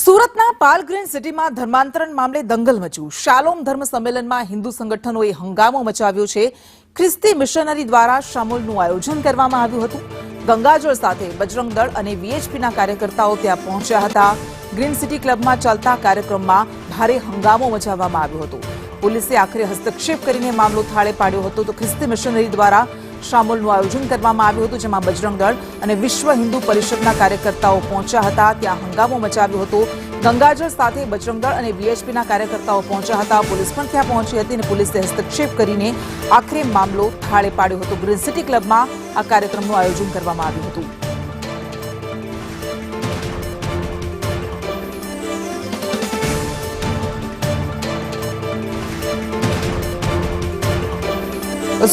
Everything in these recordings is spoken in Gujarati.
સુરતના પાલ ગ્રીન સિટીમાં ધર્માંતરણ મામલે દંગલ મચ્યું। શાલોમ ધર્મ સંમેલનમાં હિન્દુ સંગઠનોએ હંગામો મચાવ્યો છે। ખ્રિસ્તી મિશનરી દ્વારા શામોલનું આયોજન કરવામાં આવ્યું હતું। ગંગાજળ સાથે બજરંગ દળ અને વીએચપીના કાર્યકર્તાઓ ત્યાં પહોંચ્યા હતા। ગ્રીન સિટી ક્લબમાં ચાલતા કાર્યક્રમમાં ભારે હંગામો મચાવવામાં આવ્યો હતો। પોલીસે આખરે હસ્તક્ષેપ કરીને મામલો થાળે પાડ્યો હતો। તો ખ્રિસ્તી મિશનરી દ્વારા શામોલનું આયોજન કરવામાં આવ્યું હતું, જેમાં બજરંગ દળ અને વિશ્વ હિન્દુ પરિષદના કાર્યકર્તાઓ પહોંચ્યા હતા। ત્યાં હંગામો મચાવ્યો હતો। ગંગાજળ સાથે બજરંગ દળ અને વીએચપીના કાર્યકર્તાઓ પહોંચ્યા હતા। પોલીસ પણ ત્યાં પહોંચી હતી અને પોલીસે હસ્તક્ષેપ કરીને આખરે મામલો થાળે પાડ્યો હતો। ગ્રીન સિટી ક્લબમાં આ કાર્યક્રમનું આયોજન કરવામાં આવ્યું હતું।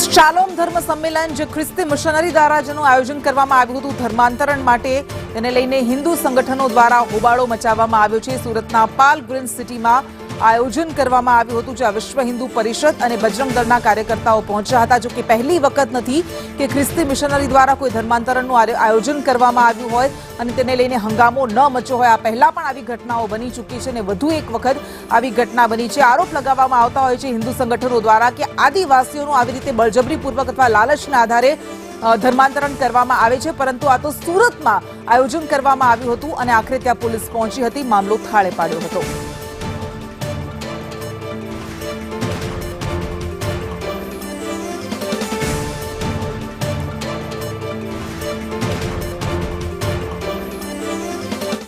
શાલોમ ધર્મ સંમેલન જે ખ્રિસ્તી મિશનરી દ્વારા જેનું આયોજન કરવામાં આવ્યું હતું ધર્માંતરણ માટે, તેને લઈને હિન્દુ સંગઠનો દ્વારા હોબાળો મચાવવામાં આવ્યો છે। સુરતના પાલ ગ્રીન સિટીમાં આયોજન કરવામાં આવ્યું હતું, જ્યાં વિશ્વ હિન્દુ પરિષદ અને બજરંગ દળના કાર્યકર્તાઓ પહોંચ્યા હતા। જો કે પહેલી વખત નથી કે ખ્રિસ્તી મિશનરી દ્વારા કોઈ ધર્માંતરણનું આયોજન કરવામાં આવ્યું હોય અને તેને લઈને હંગામો ન મચ્યો હોય। આ પહેલા પણ આવી ઘટનાઓ બની ચૂકી છે અને વધુ એક વખત આવી ઘટના બની છે। આરોપ લગાવવામાં આવતા હોય છે હિન્દુ સંગઠનો દ્વારા કે આદિવાસીઓનું આવી રીતે બળજબરીપૂર્વક અથવા લાલચના આધારે ધર્માંતરણ કરવામાં આવે છે, પરંતુ આ તો સુરતમાં આયોજન કરવામાં આવ્યું હતું અને આખરે ત્યાં પોલીસ પહોંચી હતી, મામલો થાળે પાડ્યો હતો।